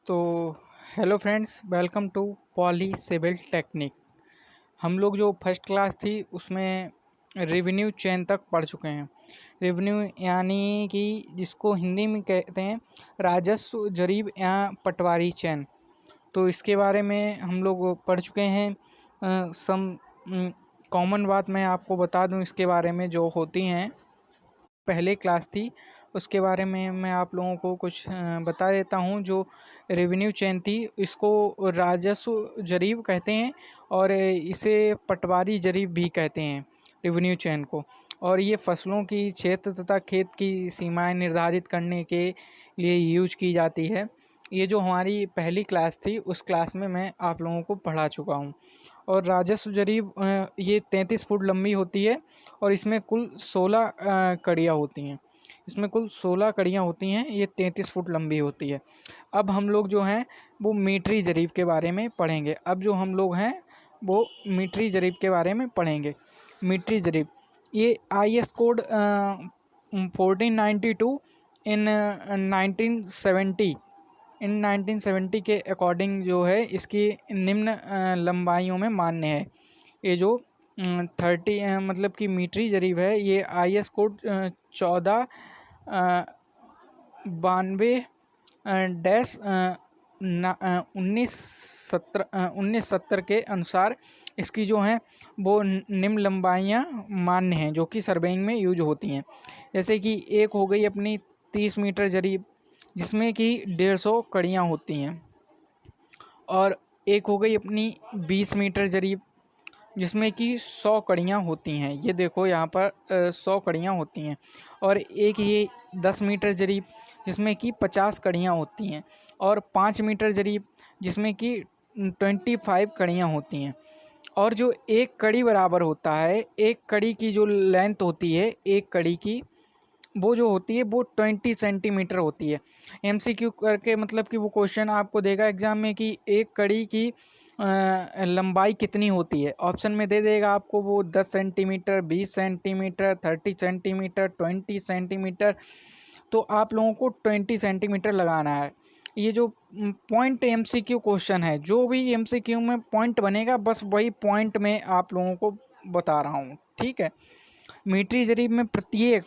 तो hello friends, welcome to Poly Civil Technic. हम लोग जो फर्स्ट क्लास थी उसमें रेवेन्यू चेन तक पढ़ चुके हैं। रेवेन्यू यानी कि जिसको हिंदी में कहते हैं राजस्व, जरीब या पटवारी चेन। तो इसके बारे में हम लोग पढ़ चुके हैं। सम कॉमन बात मैं आपको बता दूं इसके बारे में जो होती हैं। पहले क्लास थी उसके बारे में मैं आप लोगों को कुछ बता देता हूँ। जो रेवेन्यू चेन थी इसको राजस्व जरीब कहते हैं और इसे पटवारी जरीब भी कहते हैं रेवेन्यू चेन को। और ये फसलों की क्षेत्र तथा खेत की सीमाएं निर्धारित करने के लिए यूज की जाती है। ये जो हमारी पहली क्लास थी उस क्लास में मैं आप लोगों को पढ़ा चुका हूँ। और राजस्व जरीब ये 33 फुट लंबी होती है और इसमें कुल 16 कड़ियाँ होती हैं। इसमें कुल 16 कड़ियाँ होती हैं, ये 33 फुट लंबी होती है। अब हम लोग जो हैं वो मीटरी जरीब के बारे में पढ़ेंगे। अब जो हम लोग हैं वो मीटरी जरीब के बारे में पढ़ेंगे। मीटरी जरीब ये IS कोड 1492 इन 1970 के अकॉर्डिंग जो है इसकी निम्न लंबाइयों में मान्य है। ये जो 30 मतलब कि मीटरी जरीब है ये IS कोड 1492 डैश 1970 के अनुसार इसकी जो है वो निम्न लंबाइयाँ मान्य हैं जो कि सर्वेइंग में यूज होती हैं। जैसे कि एक हो गई अपनी 30 मीटर जरीब जिसमें कि 150 कड़ियाँ होती हैं। और एक हो गई अपनी 20 मीटर जरीब जिसमें कि 100 कड़ियाँ होती हैं। ये देखो यहाँ पर 100 कड़ियाँ होती हैं। और एक ये 10 मीटर जरीब जिसमें कि 50 कड़ियाँ होती हैं। और 5 मीटर जरीब जिसमें कि 25 कड़ियाँ होती हैं। और जो एक कड़ी बराबर होता है, एक कड़ी की जो लेंथ होती है एक कड़ी की वो जो होती है वो 20 सेंटीमीटर होती है। MCQ करके मतलब कि वो क्वेश्चन आपको देगा एग्जाम में कि एक कड़ी की लंबाई कितनी होती है। ऑप्शन में दे देगा आपको वो 10 सेंटीमीटर, 20 सेंटीमीटर, 30 सेंटीमीटर, 20 सेंटीमीटर। तो आप लोगों को 20 सेंटीमीटर लगाना है। ये जो पॉइंट MCQ क्वेश्चन है, जो भी MCQ में पॉइंट बनेगा बस वही पॉइंट में आप लोगों को बता रहा हूँ, ठीक है। मीटरी जरीब में प्रत्येक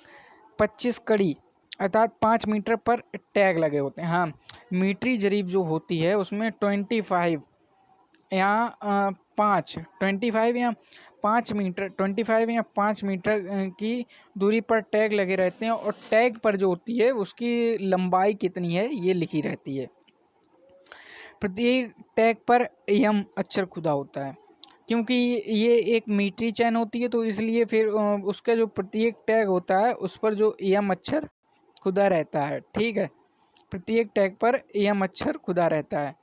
25 कड़ी अर्थात 5 मीटर पर टैग लगे होते हैं। हाँ, मीटरी जरीब जो होती है उसमें 25 या 25 या 5 मीटर 25 या 5 मीटर की दूरी पर टैग लगे रहते हैं। और टैग पर जो होती है उसकी लंबाई कितनी है ये लिखी रहती है। प्रत्येक टैग पर यम अक्षर खुदा होता है। क्योंकि ये एक मीटरी चेन होती है तो इसलिए फिर उसका जो प्रत्येक टैग होता है उस पर जो यम अक्षर खुदा रहता है, ठीक है। प्रत्येक टैग पर यम अक्षर खुदा रहता है।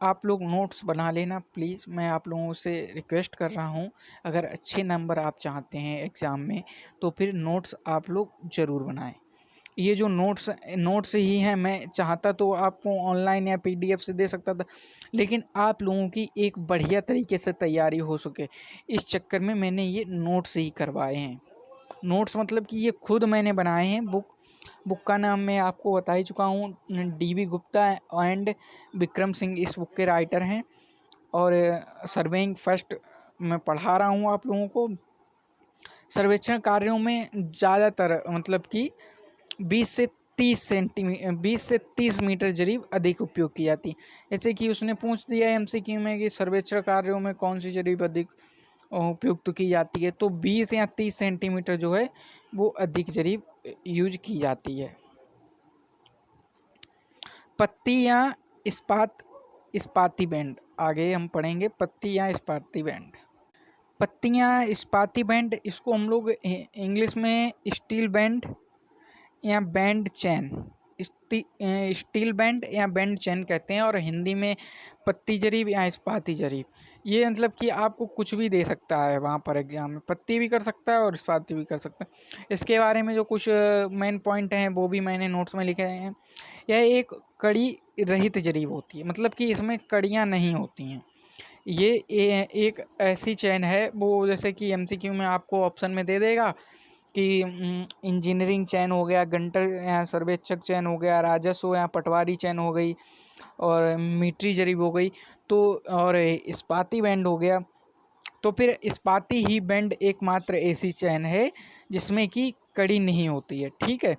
आप लोग नोट्स बना लेना प्लीज़, मैं आप लोगों से रिक्वेस्ट कर रहा हूँ। अगर अच्छे नंबर आप चाहते हैं एग्ज़ाम में तो फिर नोट्स आप लोग ज़रूर बनाएं। ये जो नोट्स ही हैं, मैं चाहता तो आपको ऑनलाइन या PDF से दे सकता था, लेकिन आप लोगों की एक बढ़िया तरीके से तैयारी हो सके इस चक्कर में मैंने ये नोट्स ही करवाए हैं। नोट्स मतलब कि ये खुद मैंने बनाए हैं। बुक का नाम मैं आपको बता ही चुका हूँ, DB गुप्ता एंड विक्रम सिंह इस बुक के राइटर हैं। और सर्वेइंग फर्स्ट मैं पढ़ा रहा हूँ आप लोगों को। सर्वेक्षण कार्यों में ज़्यादातर मतलब कि 20 से 30 मीटर जरीब अधिक उपयोग की जाती है। जैसे कि उसने पूछ दिया MCQ में कि सर्वेक्षण कार्यों में कौन सी जरीब अधिक उपयुक्त की जाती है, तो 20 या 30 सेंटीमीटर जो है वो अधिक जरीब यूज की जाती है। पत्ती या इस्पाती बैंड, आगे हम पढ़ेंगे पत्ती या इस्पाती बैंड। पत्तियाँ इस्पाती बैंड, इसको हम लोग इंग्लिश में स्टील बैंड या बैंड चैन, स्टील बैंड या बैंड चैन कहते हैं। और हिंदी में पत्ती जरीब या इस्पाती जरीब। ये मतलब कि आपको कुछ भी दे सकता है वहाँ पर एग्जाम में, पत्ती भी कर सकता है और इस्पाती भी कर सकता है। इसके बारे में जो कुछ मेन पॉइंट हैं वो भी मैंने नोट्स में लिखे हैं। यह एक कड़ी रहित जरीब होती है, मतलब कि इसमें कड़ियाँ नहीं होती हैं। ये एक ऐसी चैन है वो, जैसे कि MCQ में आपको ऑप्शन में दे देगा कि इंजीनियरिंग चैन हो गया, गंटर सर्वेक्षक चैन हो गया, राजस्व या पटवारी चैन हो गई, और मीटरी जरीब हो गई, तो और इस्पाती बैंड हो गया। तो फिर इस्पाती ही बैंड एकमात्र ऐसी चैन है जिसमें कि कड़ी नहीं होती है। ठीक है,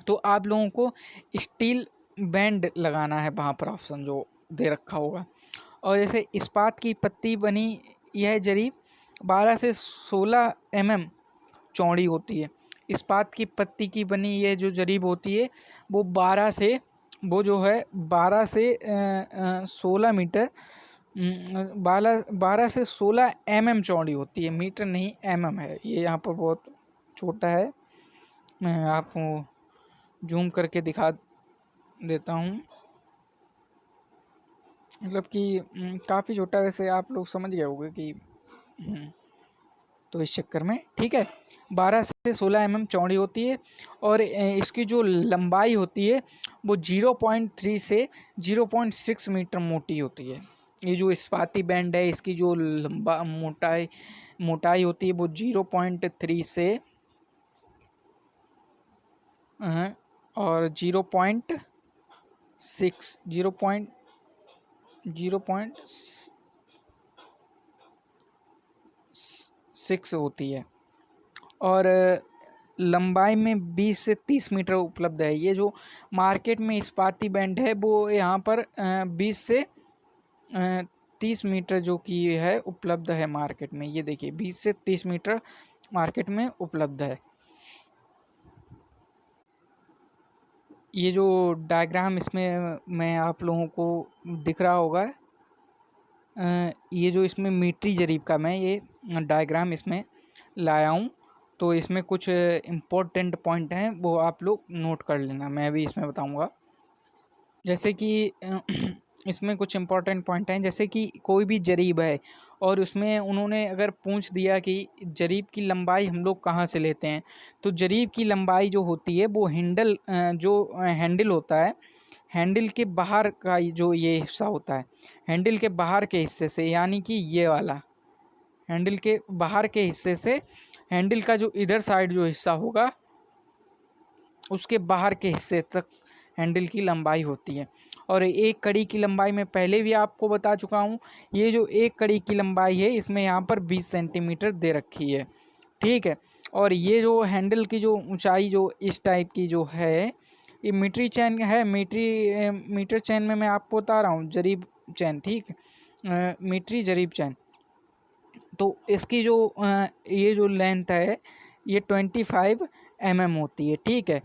तो आप लोगों को स्टील बैंड लगाना है वहाँ पर, ऑप्शन जो दे रखा होगा। और जैसे इस्पात की पत्ती बनी यह जरीब 12 से 16 mm चौड़ी होती है। इस्पात की पत्ती की बनी यह जो जरीब होती है वो 12 से 16 मीटर 12 से 16 mm चौड़ी होती है। मीटर नहीं, mm है। ये यहाँ पर बहुत छोटा है, मैं आपको जूम करके दिखा देता हूँ। मतलब कि काफ़ी छोटा, वैसे आप लोग समझ गए होंगे कि तो इस चक्कर में ठीक है 12 से 16 mm चौड़ी होती है। और इसकी जो लंबाई होती है वो 0.3 से 0.6 मीटर मोटी होती है। ये जो इस्पाती बैंड है इसकी जो मोटाई होती है वो 0.3 से और 0.6 होती है। और लंबाई में 20 से 30 मीटर उपलब्ध है। ये जो मार्केट में इस्पाती बैंड है वो यहाँ पर 20 से 30 मीटर जो कि है उपलब्ध है मार्केट में। ये देखिए 20 से 30 मीटर मार्केट में उपलब्ध है। ये जो डायग्राम इसमें मैं आप लोगों को दिख रहा होगा, ये जो इसमें मीटरी जरीब का मैं ये डायग्राम इसमें लाया हूँ, तो इसमें कुछ इम्पोर्टेंट पॉइंट हैं वो आप लोग नोट कर लेना, मैं भी इसमें बताऊँगा। जैसे कि इसमें कुछ इम्पोर्टेंट पॉइंट हैं, जैसे कि कोई भी जरीब है और उसमें उन्होंने अगर पूछ दिया कि जरीब की लंबाई हम लोग कहाँ से लेते हैं, तो जरीब की लंबाई जो होती है वो हैंडल होता है, हैंडल के बाहर का जो ये हिस्सा होता है, हैंडल के बाहर के हिस्से से, यानी कि ये वाला हैंडल के बाहर के हिस्से से, हैंडल का जो इधर साइड जो हिस्सा होगा उसके बाहर के हिस्से तक हैंडल की लंबाई होती है। और एक कड़ी की लंबाई मैं पहले भी आपको बता चुका हूँ, ये जो एक कड़ी की लंबाई है इसमें यहाँ पर 20 सेंटीमीटर दे रखी है। ठीक है, और ये जो हैंडल की जो ऊंचाई जो इस टाइप की जो है ये मीटरी चैन है। मीटर चैन में मैं आपको बता रहा हूँ जरीब चैन, ठीक है, मीटरी जरीब चैन। तो इसकी जो ये जो लेंथ है ये 25 mm होती है। ठीक है,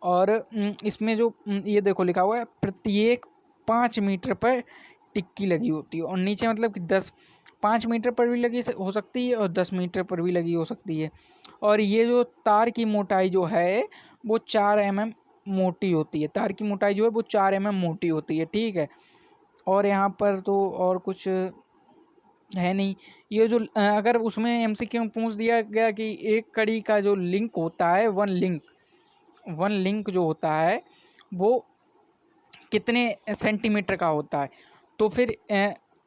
और इसमें जो ये देखो लिखा हुआ है प्रत्येक 5 मीटर पर टिक्की लगी होती है, और नीचे मतलब कि 5 मीटर पर भी लगी हो सकती है और 10 मीटर पर भी लगी हो सकती है। और ये जो तार की मोटाई जो है वो 4 mm मोटी होती है। तार की मोटाई जो है वो 4 mm मोटी होती है। ठीक है, और यहाँ पर तो और कुछ है नहीं। ये जो अगर उसमें MCQ पूछ दिया गया कि एक कड़ी का जो लिंक होता है वन लिंक जो होता है वो कितने सेंटीमीटर का होता है, तो फिर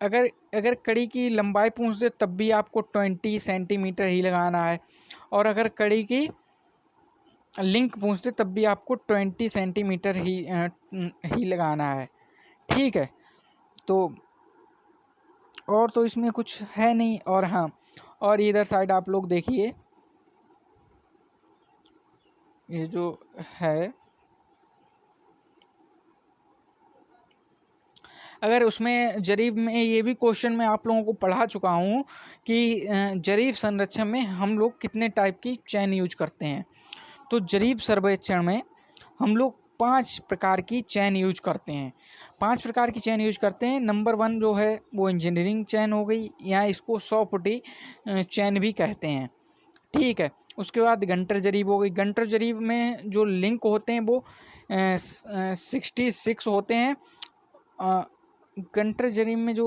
अगर अगर कड़ी की लंबाई पूछ दे तब भी आपको 20 सेंटीमीटर ही लगाना है, और अगर कड़ी की लिंक पूछ दे तब भी आपको 20 सेंटीमीटर ही लगाना है। ठीक है, तो और तो इसमें कुछ है नहीं। और हाँ, और इधर साइड आप लोग देखिए ये जो है, अगर उसमें जरीब में ये भी क्वेश्चन मैं आप लोगों को पढ़ा चुका हूँ कि जरीब संरक्षण में हम लोग कितने टाइप की चैन यूज करते हैं। तो जरीब सर्वेक्षण में हम लोग 5 प्रकार की चैन यूज करते हैं। 5 प्रकार की चैन यूज करते हैं। नंबर 1 जो है वो इंजीनियरिंग चैन हो गई, या इसको 100 फुटी चैन भी कहते हैं। ठीक है, उसके बाद गंटर जरीब हो गई। गंटर जरीब में जो लिंक होते हैं वो 66 होते हैं। गंटर जरीब में जो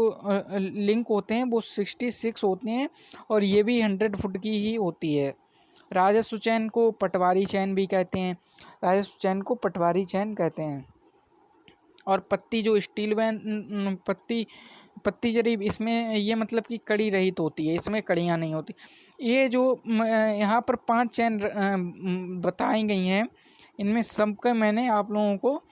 लिंक होते हैं वो 66 होते हैं, और ये भी 100 फुट की ही होती है। राजस्व चैन को पटवारी चैन भी कहते हैं, राजस्व चैन को पटवारी चैन कहते हैं। और पत्ती जो स्टील बैंड पत्ती पत्ती जरीब इसमें ये मतलब कि कड़ी रहित होती है, इसमें कड़ियाँ नहीं होती। ये जो यहाँ पर 5 चैन बताई गई हैं, इनमें सबका मैंने आप लोगों को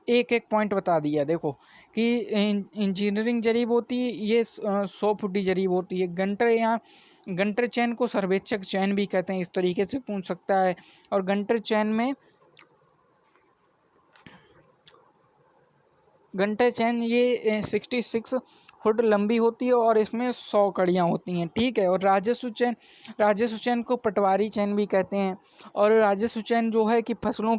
एक एक पॉइंट बता दिया। देखो कि इंजीनियरिंग जरीब होती है, ये 100 फुटी जरीब होती है। गंटर, यहाँ गंटर चैन को सर्वेक्षक चैन भी कहते हैं, इस तरीके से पूछ सकता है। और गंटर चैन में घंटे चैन ये 66 फुट लंबी होती है और इसमें 100 कड़ियाँ होती हैं, ठीक है। और राजस्व चैन को पटवारी चैन भी कहते हैं। और राजस्व चैन जो है कि फसलों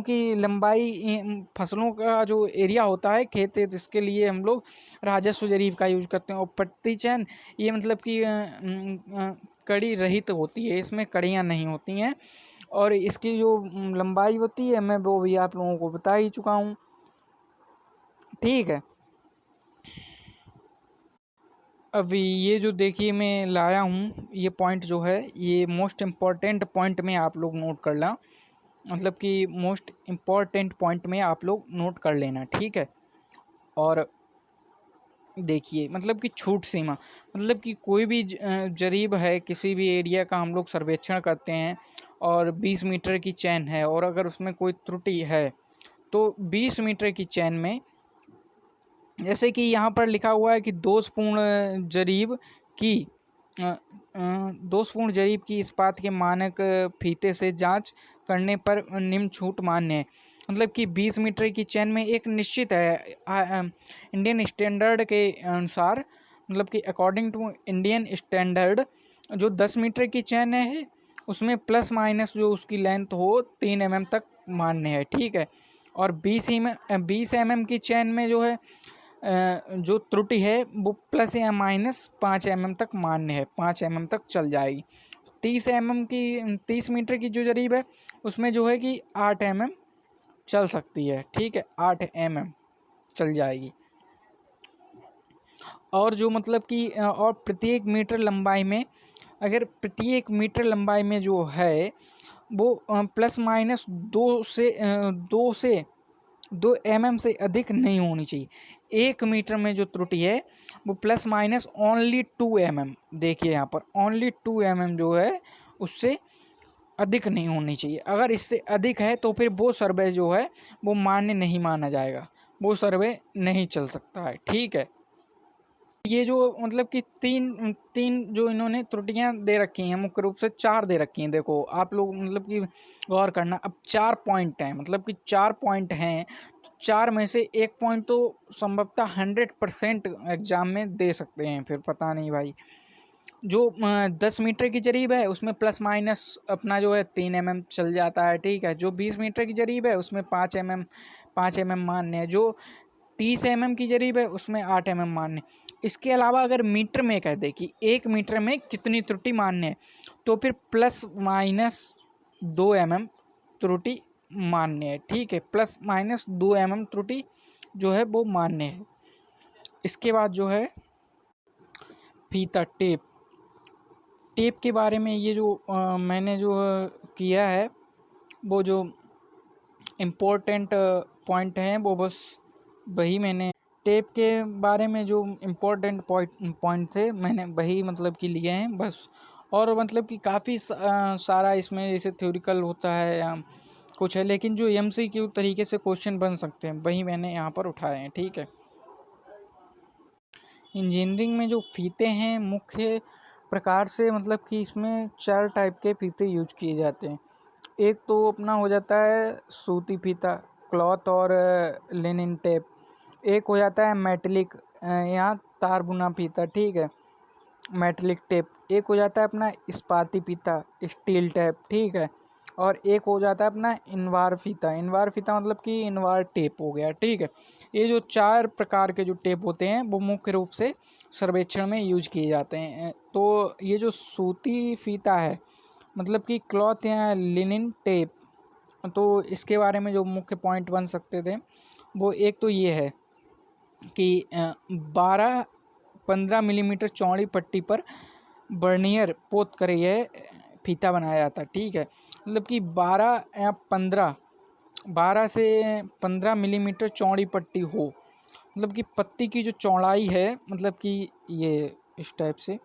की लंबाई, फसलों का जो एरिया होता है खेत है, जिसके लिए हम लोग राजस्व जरीब का यूज करते हैं। और पट्टी चैन ये मतलब कि कड़ी रहित होती है, इसमें कड़ियाँ नहीं होती हैं। और इसकी जो लंबाई होती है मैं वो भी आप लोगों को बता ही चुका हूँ, ठीक है। अभी ये जो देखिए मैं लाया हूँ, ये पॉइंट जो है ये मोस्ट इम्पॉर्टेंट पॉइंट में आप लोग नोट कर ला, मतलब कि मोस्ट इम्पॉर्टेंट पॉइंट में आप लोग नोट कर लेना, ठीक है। और देखिए मतलब कि छूट सीमा, मतलब कि कोई भी जरीब है, किसी भी एरिया का हम लोग सर्वेक्षण करते हैं और 20 मीटर की चैन है, और अगर उसमें कोई त्रुटि है तो 20 मीटर की चैन में, जैसे कि यहाँ पर लिखा हुआ है कि दोषपूर्ण जरीब की इस्पात के मानक फीते से जांच करने पर निम्न छूट मान्य है। मतलब कि 20 मीटर की चैन में एक निश्चित है इंडियन स्टैंडर्ड के अनुसार, मतलब कि अकॉर्डिंग टू इंडियन स्टैंडर्ड, जो 10 मीटर की चैन है उसमें प्लस माइनस जो उसकी लेंथ हो 3 mm तक मान्य है, ठीक है। और 20 mm की चैन में जो है जो त्रुटि है वो प्लस या माइनस 5 mm तक मान्य है, 5 mm तक चल जाएगी। 30 मीटर की जो जरीब है उसमें जो है कि 8 mm चल सकती है, ठीक है, 8 mm चल जाएगी। और जो मतलब कि और प्रत्येक मीटर लंबाई में, अगर प्रत्येक मीटर लंबाई में जो है वो प्लस माइनस 2 mm से अधिक नहीं होनी चाहिए। 1 मीटर में जो त्रुटि है वो प्लस माइनस ओनली 2 mm, देखिए यहाँ पर ओनली 2 mm जो है उससे अधिक नहीं होनी चाहिए। अगर इससे अधिक है तो फिर वो सर्वे जो है वो मान्य नहीं माना जाएगा, वो सर्वे नहीं चल सकता है, ठीक है। ये जो मतलब कि तीन तीन जो इन्होंने त्रुटियां दे रखी हैं, मुख्य रूप से 4 दे रखी हैं। देखो आप लोग मतलब कि गौर करना, अब 4 पॉइंट हैं, मतलब कि 4 पॉइंट हैं, 4 में से एक पॉइंट तो संभवतः 100% एग्जाम में दे सकते हैं, फिर पता नहीं भाई। जो 10 मीटर की जरीब है उसमें प्लस माइनस अपना जो है 3 mm चल जाता है, ठीक है। जो 20 मीटर की जरीब है उसमें 5 mm मान्य है। जो 30 mm की जरीब है उसमें 8 mm मान्य। इसके अलावा अगर मीटर में कह दे कि 1 मीटर में कितनी त्रुटि मान्य है, तो फिर प्लस माइनस 2 mm त्रुटि मान्य है, ठीक है। प्लस माइनस 2 mm त्रुटि जो है वो मान्य है। इसके बाद जो है फीता टेप के बारे में, ये जो मैंने जो किया है वो जो इम्पोर्टेंट पॉइंट हैं वो बस वही मैंने टेप के बारे में जो इम्पोर्टेंट पॉइंट थे मैंने वही मतलब कि लिए हैं बस। और मतलब कि काफ़ी सारा इसमें जैसे थ्योरिकल होता है या कुछ है, लेकिन जो MCQ तरीके से क्वेश्चन बन सकते हैं वही मैंने यहाँ पर उठाए हैं, ठीक है। इंजीनियरिंग में जो फीते हैं मुख्य प्रकार से, मतलब कि इसमें 4 टाइप के फीते यूज किए जाते हैं। एक तो अपना हो जाता है सूती फीता, क्लॉथ और लिनन टेप। एक हो जाता है मेटलिक, यहाँ तार बुना फीता, ठीक है, मेटलिक टेप। एक हो जाता है अपना इस्पाती फीता, स्टील टेप, ठीक है। और एक हो जाता है अपना इनवार फीता मतलब कि इनवार टेप हो गया, ठीक है। ये जो 4 प्रकार के जो टेप होते हैं वो मुख्य रूप से सर्वेक्षण में यूज किए जाते हैं। तो ये जो सूती फीता है मतलब कि क्लॉथ या लिनन टेप, तो इसके बारे में जो मुख्य पॉइंट बन सकते थे वो एक तो ये है कि 12-15 मिलीमीटर चौड़ी पट्टी पर बर्नियर पोत कर यह फीता बनाया जाता है, ठीक है। मतलब कि 12 से 15 मिलीमीटर चौड़ी पट्टी हो मतलब कि पत्ती की जो चौड़ाई है, मतलब कि ये इस टाइप से,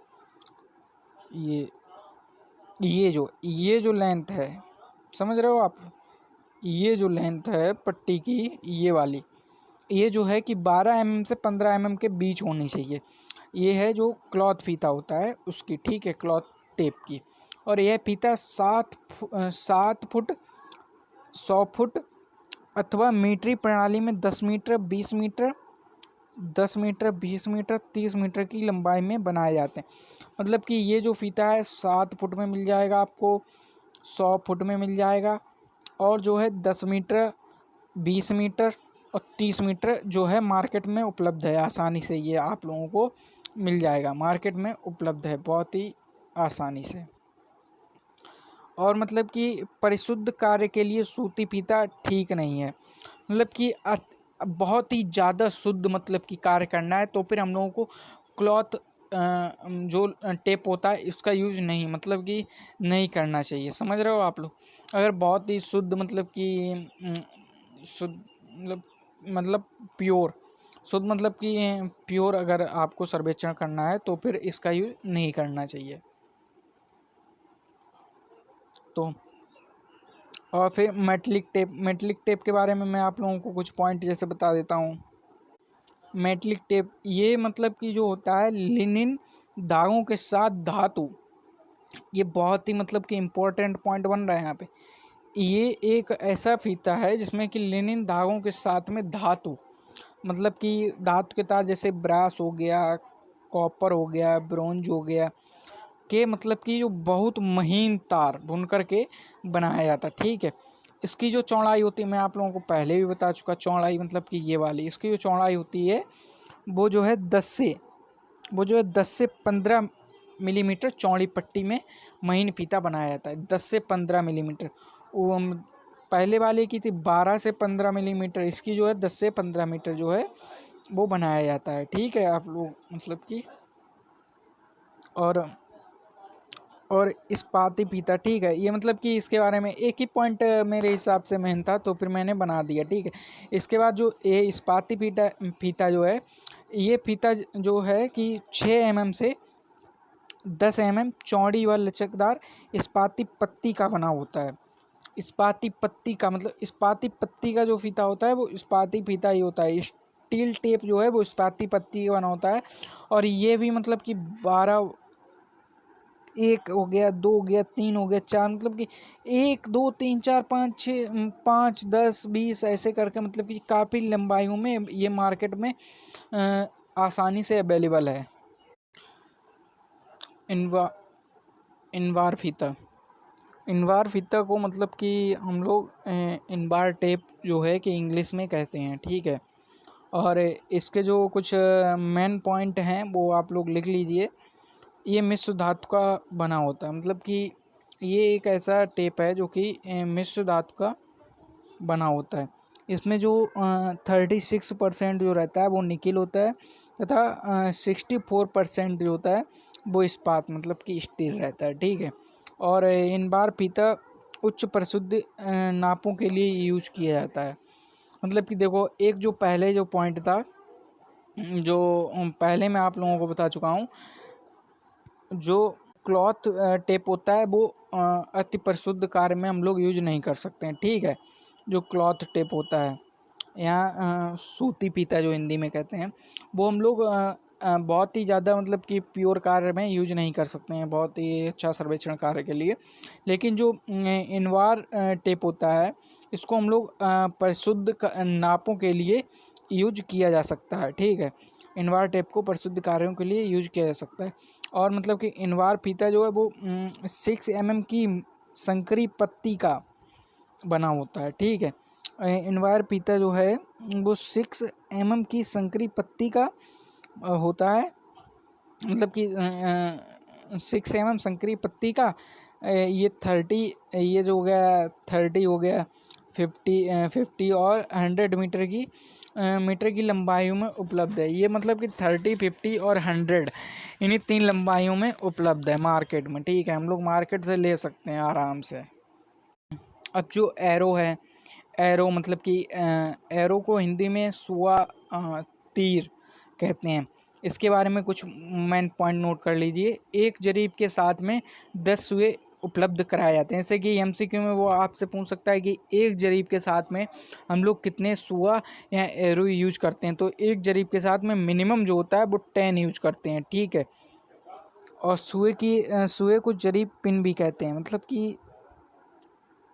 ये ये जो लेंथ है, समझ रहे हो आप, ये जो लेंथ है पट्टी की, ये वाली, ये जो है कि 12 mm से 15 mm के बीच होनी चाहिए। ये है जो क्लॉथ फीता होता है उसकी, ठीक है, क्लॉथ टेप की। और यह फीता 7 फुट 100 फुट अथवा मीटरी प्रणाली में 10 metre 20 metre 10 metre 20 metre 30 metre की लंबाई में बनाए जाते हैं। मतलब कि ये जो फीता है 7 फुट में मिल जाएगा आपको, 100 फुट में मिल जाएगा, और जो है 10 मीटर 20 मीटर और 30 मीटर जो है मार्केट में उपलब्ध है आसानी से। ये आप लोगों को मिल जाएगा, मार्केट में उपलब्ध है बहुत ही आसानी से। और मतलब कि परिशुद्ध कार्य के लिए सूती फीता ठीक नहीं है। मतलब कि बहुत ही ज़्यादा शुद्ध मतलब कि कार्य करना है तो फिर हम लोगों को क्लॉथ जो टेप होता है इसका यूज नहीं, मतलब कि नहीं करना चाहिए। समझ रहे हो आप लोग। अगर बहुत ही शुद्ध मतलब कि शुद्ध मतलब प्योर, शुद्ध मतलब कि प्योर अगर आपको सर्वेक्षण करना है तो फिर इसका यूज नहीं करना चाहिए। तो और फिर मेटलिक टेप के बारे में मैं आप लोगों को कुछ पॉइंट जैसे बता देता हूँ। मेटलिक टेप ये मतलब कि जो होता है लिनिन धागों के साथ धातु, ये बहुत ही मतलब कि इम्पोर्टेंट पॉइंट बन रहा है यहाँ पे। ये एक ऐसा फीता है जिसमें कि लिनिन धागों के साथ में धातु, मतलब कि धातु के तार जैसे ब्रास हो गया, कॉपर हो गया, ब्रोंज हो गया, के मतलब कि जो बहुत महीन तार ढूंढ करके बनाया जाता है, ठीक है। इसकी जो चौड़ाई होती है मैं आप लोगों को पहले भी बता चुका, चौड़ाई मतलब कि ये वाली, इसकी जो चौड़ाई होती है वो जो है 10 से 15 मिलीमीटर चौड़ी पट्टी में महीन फीता बनाया जाता है। 10 से 15 मिलीमीटर। वो पहले वाले की थी 12 से 15 मिलीमीटर, इसकी जो है 10 से 15 मीटर जो है वो बनाया जाता है, ठीक है आप लोग मतलब कि। और इस्पाती फीता, ठीक है, ये मतलब कि इसके बारे में एक ही पॉइंट मेरे हिसाब से मेन था तो फिर मैंने बना दिया, ठीक है। इसके बाद जो ये इस्पाती फीता जो है, ये फीता जो है कि 6 mm से 10 mm चौड़ी व लचकदार इस्पाती पत्ती का बना होता है। इस्पाती पत्ती का मतलब, इस्पाती पत्ती का जो फीता होता है वो इस्पाती फीता ही होता है। स्टील टेप जो है वो इस्पाती पत्ती का बना होता है। और ये भी मतलब कि 12, 1 हो गया, 2 हो गया, 3 हो गया, 4, मतलब कि 1 2 3 4 5 6 5 10 20 ऐसे करके मतलब कि काफ़ी लंबाइयों में ये मार्केट में आसानी से अवेलेबल है। इनवा इनवार फीता, इनवार फीता को मतलब कि हम लोग इनवार टेप जो है कि इंग्लिश में कहते हैं, ठीक है। और इसके जो कुछ मेन पॉइंट हैं वो आप लोग लिख लीजिए। ये मिश्र धातु का बना होता है, मतलब कि ये एक ऐसा टेप है जो कि मिश्र धातु का बना होता है। इसमें जो 36% जो रहता है वो निकिल होता है, तथा 64% जो होता है वो इस्पात मतलब कि स्टील रहता है, ठीक है। और इन बार फीता उच्च परिशुद्ध नापों के लिए यूज किया जाता है। मतलब कि देखो, एक जो पहले जो पॉइंट था, जो पहले मैं आप लोगों को बता चुका हूँ, जो क्लॉथ टेप होता है वो अति परिशुद्ध कार्य में हम लोग यूज नहीं कर सकते हैं, ठीक है। जो क्लॉथ टेप होता है, यहाँ सूती फीता जो हिंदी में कहते हैं, वो हम लोग बहुत ही ज़्यादा मतलब कि प्योर कार्य में यूज नहीं कर सकते हैं, बहुत ही अच्छा सर्वेक्षण कार्य के लिए। लेकिन जो इनवार टेप होता है, इसको हम लोग परिशुद्ध नापों के लिए यूज किया जा सकता है, ठीक है। इनवार टेप को परिशुद्ध कार्यों के लिए यूज किया जा सकता है। और मतलब कि इनवार फीता जो है वो 6 mm की संकरी पत्ती का बना होता है, ठीक है। इनवार फीता जो है वो 6 mm की संकरी पत्ती का होता है, मतलब कि 6 mm संकरी पत्ती का। ये 30, ये जो हो गया 30 हो गया, 50 और 100 मीटर की लंबाइयों में उपलब्ध है। ये मतलब कि 30, 50 और 100 इन्हीं 3 लंबाइयों में उपलब्ध है मार्केट में, ठीक है। हम लोग मार्केट से ले सकते हैं आराम से। अब जो एरो है, एरो मतलब कि एरो को हिंदी में सुआ तीर कहते हैं। इसके बारे में कुछ मेन पॉइंट नोट कर लीजिए। एक जरीब के साथ में 10 सुए उपलब्ध कराए जाते हैं। जैसे कि एमसीक्यू में वो आपसे पूछ सकता है कि एक जरीब के साथ में हम लोग कितने सुआ या एरो यूज करते हैं, तो एक जरीब के साथ में मिनिमम जो होता है वो 10 यूज करते हैं, ठीक है। और सुए को जरीब पिन भी कहते हैं, मतलब कि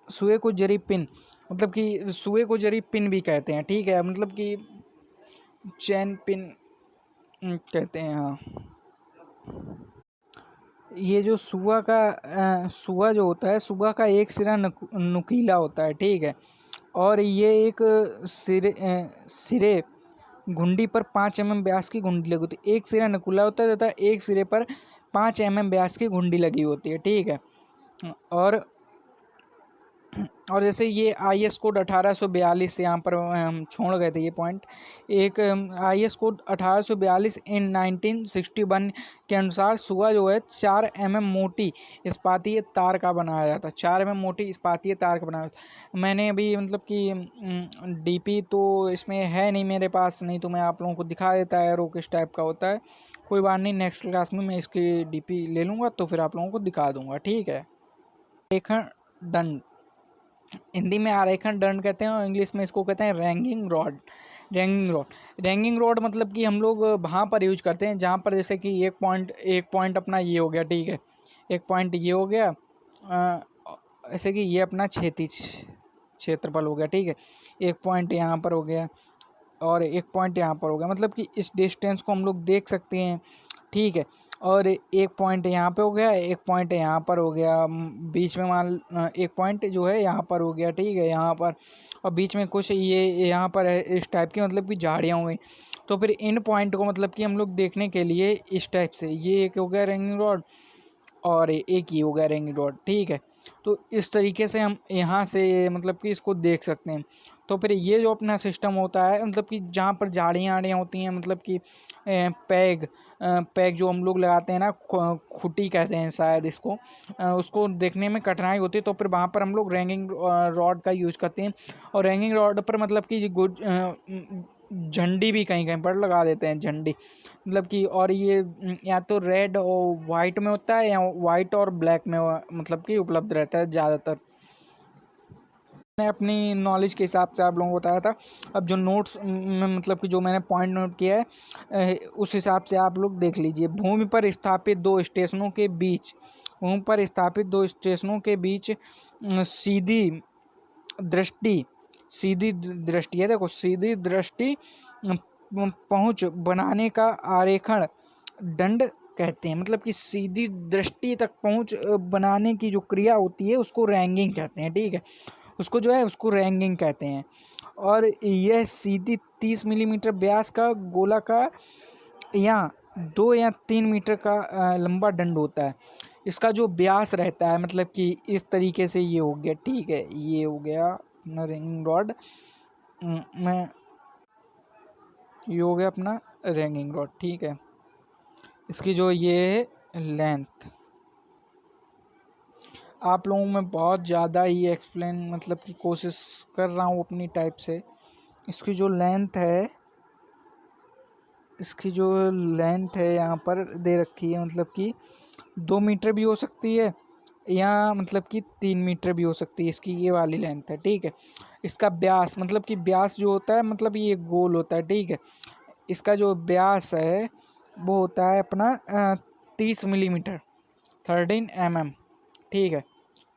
सुए को जरीब पिन, मतलब कि सुए को जरीब पिन भी कहते हैं, ठीक है, मतलब कि चैन पिन कहते हैं, हाँ। ये जो सुआ जो होता है, सुआ का एक सिरा नुकीला होता है, ठीक है। और ये एक सिरे घुंडी पर 5 mm व्यास की घुंडी लगी होती है। एक सिरा नुकीला होता है तथा एक सिरे पर 5 mm व्यास की घुंडी लगी होती है, ठीक है। और जैसे ये IS कोड 1842 यहाँ पर हम छोड़ गए थे ये पॉइंट। एक IS कोड 1842 इन 1961 के अनुसार सुआ जो है 4 mm मोटी इस्पातीय तार का बनाया जाता है। 4 mm मोटी इस्पातीय तार का बनाया जाता है। मैंने अभी मतलब कि DP तो इसमें है नहीं मेरे पास, नहीं तो मैं आप लोगों को दिखा देता है एरो किस टाइप का होता है। कोई बात नहीं, नेक्स्ट क्लास में मैं इसकी DP ले लूँगा तो फिर आप लोगों को दिखा दूँगा, ठीक है। आरेखण दंड, हिंदी में आरेखण दंड कहते हैं और इंग्लिश में इसको कहते हैं रैंगिंग रॉड। रैंगिंग रॉड मतलब कि हम लोग वहाँ पर यूज करते हैं जहाँ पर जैसे कि एक पॉइंट अपना ये हो गया, ठीक है, एक पॉइंट ये हो गया, जैसे कि ये अपना क्षैतिज क्षेत्रफल हो गया, ठीक है, एक पॉइंट यहाँ पर हो गया और एक पॉइंट यहाँ पर हो गया, मतलब कि इस डिस्टेंस को हम लोग देख सकते हैं, ठीक है। और एक पॉइंट यहाँ पे हो गया, एक पॉइंट यहाँ पर हो गया, बीच में एक पॉइंट जो है यहाँ पर हो गया, ठीक है, यहाँ पर, और बीच में कुछ ये यहाँ पर है इस टाइप की, मतलब कि झाड़ियाँ हुई। तो फिर इन पॉइंट को मतलब कि हम लोग देखने के लिए इस टाइप से, ये एक हो गया रिंग रॉड और एक ही हो गया रिंग रॉड, ठीक है। तो इस तरीके से हम यहाँ से मतलब कि इसको देख सकते हैं। तो फिर ये जो अपना सिस्टम होता है, मतलब कि जहाँ पर झाड़ियाँ होती हैं, मतलब कि पैग जो हम लोग लगाते हैं ना, खुटी कहते हैं शायद इसको, उसको देखने में कठिनाई होती है, तो फिर वहाँ पर हम लोग रैंगिंग रॉड का यूज़ करते हैं। और रैंगिंग रॉड पर मतलब कि झंडी भी कहीं कहीं पर लगा देते हैं, झंडी मतलब कि, और ये या तो रेड और वाइट में होता है या वाइट और ब्लैक में मतलब कि उपलब्ध रहता है ज़्यादातर। मैं अपनी नॉलेज के हिसाब से आप लोगों को बताया था। अब जो नोट्स में मतलब कि जो मैंने पॉइंट नोट किया है उस हिसाब से आप लोग देख लीजिए। भूमि पर स्थापित दो स्टेशनों के बीच सीधी दृष्टि है, देखो सीधी दृष्टि पहुंच बनाने का आरेखण दंड कहते हैं। मतलब कि सीधी दृष्टि तक पहुंच बनाने की जो क्रिया होती है उसको रैंगिंग कहते हैं, ठीक है, उसको जो है उसको रैंगिंग कहते हैं। और यह सीधी 30 मिलीमीटर व्यास का गोलाकार या 2 या 3 मीटर का लंबा दंड होता है। इसका जो व्यास रहता है मतलब कि इस तरीके से ये हो गया, ठीक है, ये हो गया अपना रैंगिंग रॉड में, ये हो गया अपना रैंगिंग रॉड, ठीक है। इसकी जो ये है लेंथ, आप लोगों में बहुत ज़्यादा ही एक्सप्लेन मतलब कि कोशिश कर रहा हूँ अपनी टाइप से। इसकी जो लेंथ है यहाँ पर दे रखी है, मतलब कि 2 मीटर भी हो सकती है या मतलब कि 3 मीटर भी हो सकती है, इसकी ये वाली लेंथ है, ठीक है। इसका व्यास मतलब कि व्यास जो होता है मतलब ये गोल होता है, ठीक है। इसका जो व्यास है वो होता है अपना 30 मिलीमीटर 13 mm, ठीक है,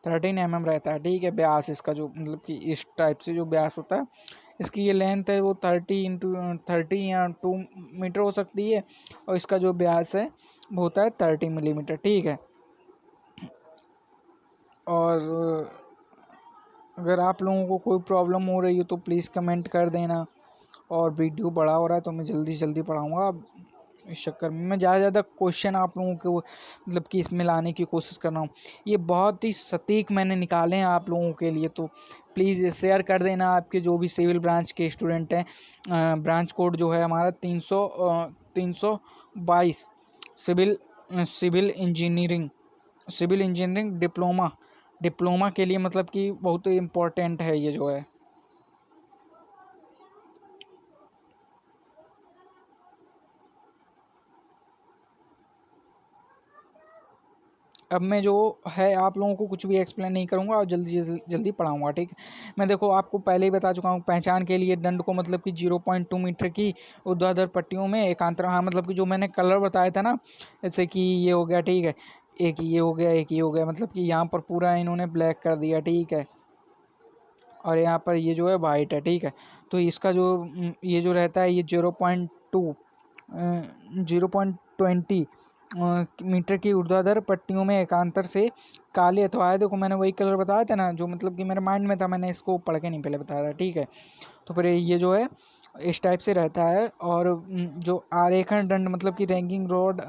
13 mm रहता है, ठीक है, व्यास इसका जो मतलब कि इस टाइप से जो व्यास होता है। इसकी ये लेंथ है वो 30 या 2 मीटर हो सकती है और इसका जो व्यास है वो होता है 30 मिलीमीटर, ठीक है। और अगर आप लोगों को कोई प्रॉब्लम हो रही हो तो प्लीज़ कमेंट कर देना। और वीडियो बड़ा हो रहा है तो मैं जल्दी से जल्दी पढ़ाऊँगा, इस चक्कर में मैं ज़्यादा से ज़्यादा क्वेश्चन आप लोगों को मतलब कि इसमें लाने की कोशिश कर रहा हूँ। ये बहुत ही सटीक मैंने निकाले हैं आप लोगों के लिए, तो प्लीज़ शेयर कर देना आपके जो भी सिविल ब्रांच के स्टूडेंट हैं। ब्रांच कोड जो है हमारा 322 सिविल इंजीनियरिंग डिप्लोमा के लिए मतलब कि बहुत इम्पोर्टेंट है ये जो है। अब मैं जो है आप लोगों को कुछ भी एक्सप्लेन नहीं करूँगा और जल्दी जल्दी पढ़ाऊँगा, ठीक है। मैं देखो आपको पहले ही बता चुका हूँ, पहचान के लिए दंड को मतलब कि 0.2 मीटर की ऊर्ध्वाधर पट्टियों में एकांतर, हाँ मतलब कि जो मैंने कलर बताया था ना, जैसे कि ये हो गया, ठीक है, एक ये हो गया, एक ये हो गया, मतलब कि यहाँ पर पूरा इन्होंने ब्लैक कर दिया, ठीक है, और यहाँ पर ये जो है वाइट है, ठीक है। तो इसका जो ये जो रहता है ये 0.20 मीटर की ऊर्ध्वाधर पट्टियों में एकांतर से काले अथवा, देखो मैंने वही कलर बताया था ना, जो मतलब कि मेरे माइंड में था, मैंने इसको पढ़ के नहीं पहले बताया था, ठीक है। तो फिर ये जो है इस टाइप से रहता है। और जो आरेखण दंड मतलब कि रैंगिंग रोड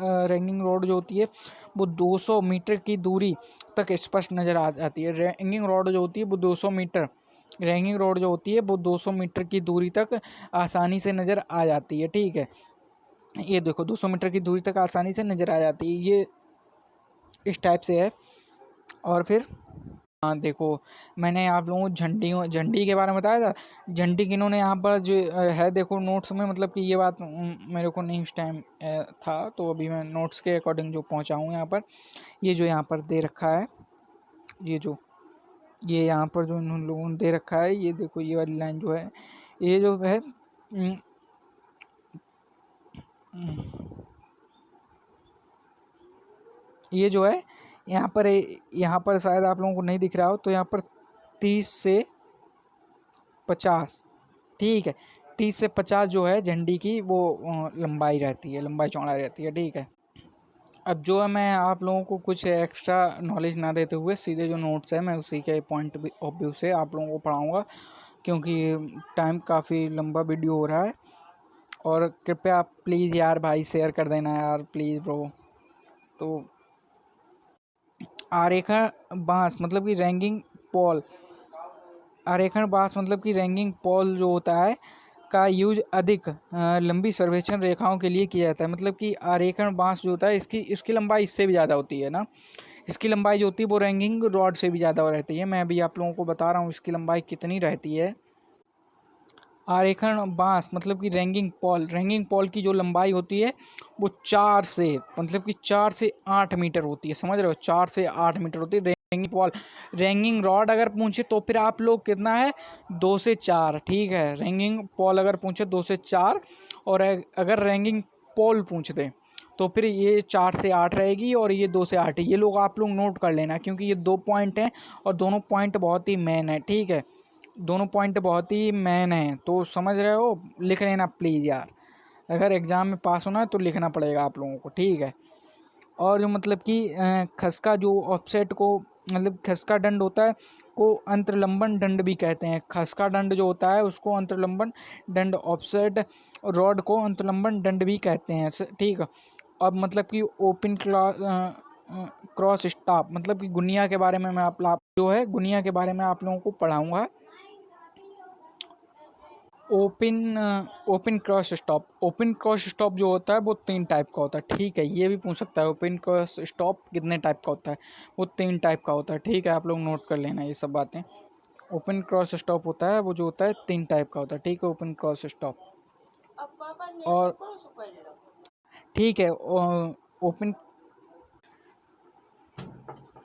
जो होती है वो 200 मीटर की दूरी तक स्पष्ट नज़र आ जाती है। रैंगिंग रोड जो होती है वो 200 मीटर रैंगिंग रोड जो होती है वो 200 मीटर की दूरी तक आसानी से नज़र आ जाती है, ठीक है। ये देखो 200 मीटर की दूरी तक आसानी से नज़र आ जाती है, ये इस टाइप से है। और फिर हाँ देखो, मैंने आप लोगों को झंडी के बारे में बताया था। झंडी की इन्होंने यहाँ पर जो है देखो नोट्स में, मतलब कि ये बात मेरे को नहीं उस टाइम था, तो अभी मैं नोट्स के अकॉर्डिंग जो पहुँचा हूँ यहाँ पर, ये जो यहाँ पर दे रखा है, ये यहाँ पर जो इन लोगों ने दे रखा है, ये देखो ये वाली लाइन जो है, ये जो है ये जो है यहाँ पर शायद आप लोगों को नहीं दिख रहा हो, तो यहाँ पर 30 से 50, ठीक है, 30 से 50 जो है झंडी की वो लंबाई रहती है, लंबाई चौड़ा रहती है, ठीक है। अब जो है मैं आप लोगों को कुछ एक्स्ट्रा नॉलेज ना देते हुए सीधे जो नोट्स है मैं उसी के पॉइंट ऑफ व्यू से आप लोगों को पढ़ाऊँगा, क्योंकि टाइम काफ़ी लंबा वीडियो हो रहा है। और कृपया प्लीज़ यार भाई शेयर कर देना यार, प्लीज़ ब्रो। तो आरेखण बांस मतलब कि रैंगिंग पॉल जो होता है का यूज अधिक लंबी सर्वेक्षण रेखाओं के लिए किया जाता है। मतलब कि आरेखण बांस जो होता है इसकी लंबाई इससे भी ज़्यादा होती है ना, इसकी लंबाई जो होती है वो रैंगिंग रॉड से भी ज़्यादा रहती है। मैं अभी आप लोगों को बता रहा हूँ इसकी लंबाई कितनी रहती है। आरेखण बांस मतलब कि रैंगिंग पॉल की जो लंबाई होती है वो 4 से 8 मीटर होती है, समझ रहे हो, 4 से 8 मीटर होती है रैंगिंग रॉड अगर पूछे तो फिर आप लोग कितना है 2 से 4, ठीक है। रैंगिंग पॉल अगर पूछे 2 से 4, और अगर रैंगिंग पॉल पूछते तो फिर ये 4 से 8 रहेगी और ये 2 से 8 है। ये लोग आप लोग नोट कर लेना, क्योंकि ये 2 पॉइंट हैं और दोनों पॉइंट बहुत ही मेन है, ठीक है, दोनों पॉइंट बहुत ही मेन है, तो समझ रहे हो, लिख लेना प्लीज़ यार, अगर एग्ज़ाम में पास होना है तो लिखना पड़ेगा आप लोगों को, ठीक है। और जो मतलब कि खसका जो ऑफसेट को मतलब खसका दंड होता है को अंतर्लंबन दंड भी कहते हैं। खसका दंड जो होता है उसको अंतर्लंबन दंड, ऑफसेट रॉड को अंतर्लंबन दंड भी कहते हैं, ठीक है। अब मतलब कि क्रॉस स्टाफ मतलब कि गुनिया के बारे में मैं गुनिया के बारे में आप लोगों को पढ़ाऊँगा। ओपन क्रॉस स्टॉप जो होता है वो 3 टाइप का होता है, ठीक है। ये भी पूछ सकता है ओपन क्रॉस स्टॉप कितने टाइप का होता है, वो 3 टाइप का होता है, ठीक है। आप लोग नोट कर लेना ये सब बातें। ओपन क्रॉस स्टॉप होता है वो जो होता है 3 टाइप का होता है, ठीक है, ओपन क्रॉस स्टॉप। और ठीक है ओपन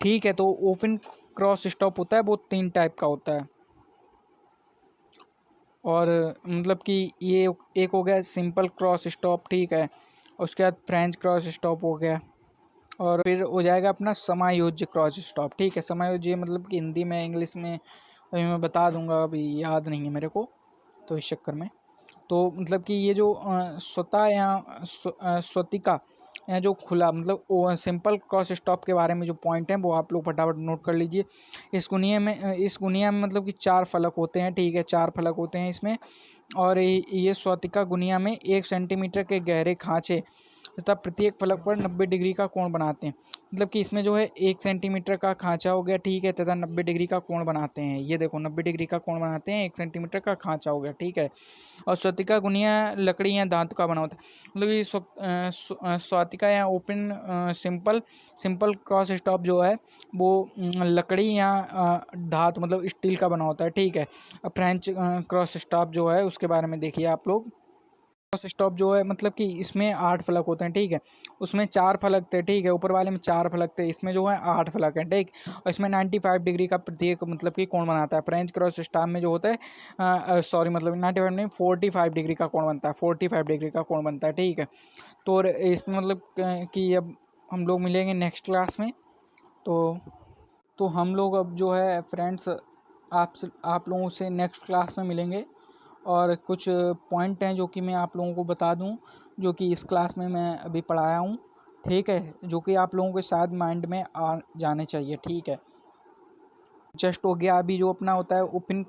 ठीक है, तो ओपन क्रॉस स्टॉप होता है वो 3 टाइप का होता है। और मतलब कि ये एक हो गया सिंपल क्रॉस स्टॉप, ठीक है, उसके बाद फ्रेंच क्रॉस स्टॉप हो गया, और फिर हो जाएगा अपना समायोज्य क्रॉस स्टॉप, ठीक है। समायोज्य मतलब कि हिंदी में इंग्लिश में अभी मैं बता दूंगा, अभी याद नहीं है मेरे को, तो इस चक्कर में तो मतलब कि ये जो स्वतः या स्वतिका या जो खुला मतलब सिंपल क्रॉस स्टॉप के बारे में जो पॉइंट हैं वो आप लोग फटाफट नोट कर लीजिए। इस गुनिया में मतलब कि 4 फलक होते हैं, ठीक है, 4 फलक होते हैं इसमें। और ये स्वतिका गुनिया में 1 सेंटीमीटर के गहरे खाँचे तथा प्रत्येक फलक पर 90 डिग्री का कोण बनाते हैं। मतलब कि इसमें जो है 1 सेंटीमीटर का खाँचा हो गया, ठीक है, तथा 90 डिग्री का कोण बनाते हैं। ये देखो 90 डिग्री का कोण बनाते हैं, 1 सेंटीमीटर का खाँचा हो गया, ठीक है। और स्वतिका गुनिया लकड़ी या धातु का बना होता है। मतलब ये स्वातिका या ओपन सिंपल क्रॉस स्टॉप जो है वो लकड़ी या धातु मतलब स्टील का बना होता है, ठीक है। फ्रेंच क्रॉस स्टॉप जो है उसके बारे में देखिए आप लोग। क्रॉस स्टॉप जो है मतलब कि इसमें 8 फलक होते हैं, ठीक है। उसमें 4 फलक थे, ठीक है, ऊपर वाले में 4 फलक थे, इसमें जो है 8 फलक हैं, ठीक। और इसमें 95 डिग्री का प्रत्येक मतलब कि कोण बनाता है। फ्रेंच क्रॉस स्टॉप में जो होता है सॉरी मतलब 95 नहीं 45 डिग्री का कोण बनता है, 45 डिग्री का कोण बनता है, ठीक है। तो इसमें मतलब कि अब हम लोग मिलेंगे नेक्स्ट क्लास में। तो हम लोग अब जो है फ्रेंड्स आप लोगों से नेक्स्ट क्लास में मिलेंगे। और कुछ पॉइंट हैं जो कि मैं आप लोगों को बता दूं, जो कि इस क्लास में मैं अभी पढ़ाया हूं, ठीक है, जो कि आप लोगों के साथ माइंड में आ जाने चाहिए, ठीक है। जस्ट हो गया। अभी जो अपना होता है ओपन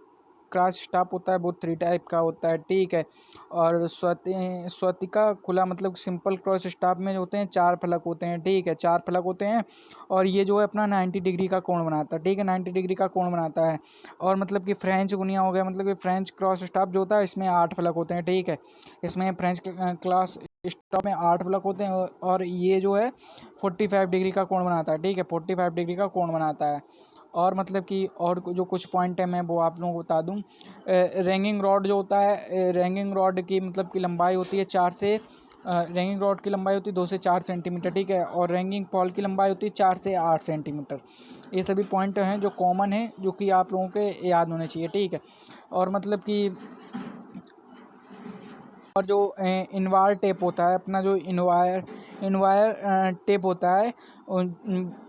क्रॉस स्टॉप होता है वो 3 टाइप का होता है, ठीक है। और स्वतिका खुला मतलब सिंपल क्रॉस स्टॉप में जो होते हैं 4 फलक होते हैं, ठीक है, 4 फलक होते हैं। और ये जो है अपना 90 डिग्री का कोण बनाता है, ठीक है, 90 डिग्री का कोण बनाता है। और मतलब कि फ्रेंच गुनिया हो गया, मतलब कि फ्रेंच क्रॉस स्टॉप जो होता है इसमें 8 फलक होते हैं, ठीक है। इसमें फ्रेंच क्रॉस स्टॉप में 8 फलक होते हैं और ये जो है 45 डिग्री का कोण बनाता है, ठीक है, 45 डिग्री का कोण बनाता है। और मतलब कि और जो कुछ पॉइंट है मैं वो आप लोगों को बता दूं। रेंगिंग रॉड जो होता है, रेंगिंग रॉड की मतलब की लंबाई होती है 4 से रेंगिंग रॉड की लंबाई होती है 2 से 4 सेंटीमीटर, ठीक है। और रेंगिंग पॉल की लंबाई होती है 4 से 8 सेंटीमीटर। ये सभी पॉइंट हैं जो कॉमन है, जो कि आप लोगों के याद होने चाहिए, ठीक है। और मतलब कि और जो इनवायर टेप होता है अपना, जो इनवायर टेप होता है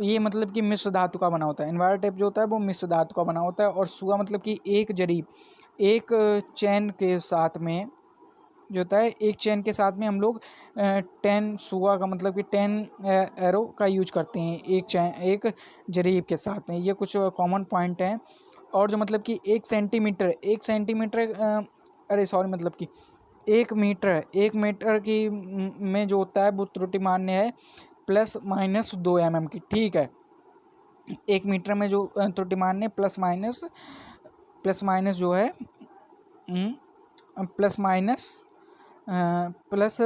ये मतलब कि मिश्र धातु का बना होता है। इनवायर टेप जो होता है वो मिश्र धातु का बना होता है। और सुआ मतलब कि एक जरीब एक चैन के साथ में जो होता है, एक चैन के साथ में हम लोग 10 सुआ का मतलब कि 10 एरो का यूज करते हैं एक जरीब के साथ में। ये कुछ कॉमन पॉइंट हैं। और जो मतलब कि 1 सेंटीमीटर अरे सॉरी मतलब कि 1 मीटर की में जो होता है वो त्रुटि मान्य है ±2 mm की, ठीक है। 1 मीटर में जो त्रुटि मान्य प्लस माइनस जो है plus minus plus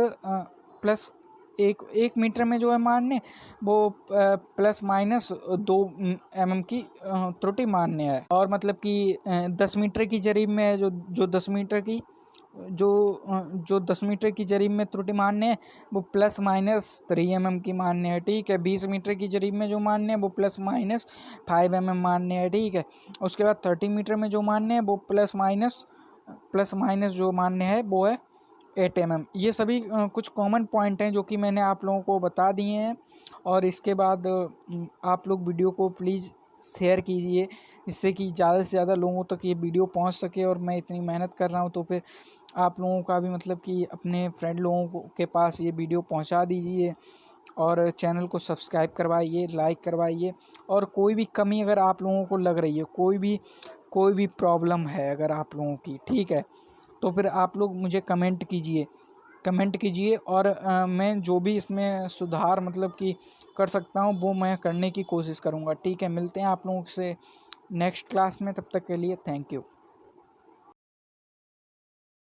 plus 1 metre में जो है मान्य वो ±2 mm की त्रुटि मान्य है। और मतलब कि 10 मीटर की जरीब में जो 10 मीटर की जरीब में त्रुटि मान्य है वो ±3 mm की मान्य है, ठीक है। 20 मीटर की जरीब में जो मान्य है वो ±5 mm मान्य है, ठीक है। उसके बाद 30 मीटर में जो मान्य है वो प्लस माइनस जो मान्य है वो है 8 mm। ये सभी कुछ कॉमन पॉइंट हैं जो कि मैंने आप लोगों को बता दिए हैं। और इसके बाद आप लोग वीडियो को प्लीज़ शेयर कीजिए, जिससे कि ज़्यादा से ज़्यादा लोगों तक ये वीडियो पहुंच सके। और मैं इतनी मेहनत कर रहा हूं तो फिर आप लोगों का भी मतलब कि अपने फ्रेंड लोगों के पास ये वीडियो पहुंचा दीजिए। और चैनल को सब्सक्राइब करवाइए, लाइक करवाइए। और कोई भी कमी अगर आप लोगों को लग रही है, कोई भी प्रॉब्लम है अगर आप लोगों की, ठीक है, तो फिर आप लोग मुझे कमेंट कीजिए। और मैं जो भी इसमें सुधार मतलब कि कर सकता हूँ वो मैं करने की कोशिश करूँगा, ठीक है। मिलते हैं आप लोगों से नेक्स्ट क्लास में, तब तक के लिए थैंक यू।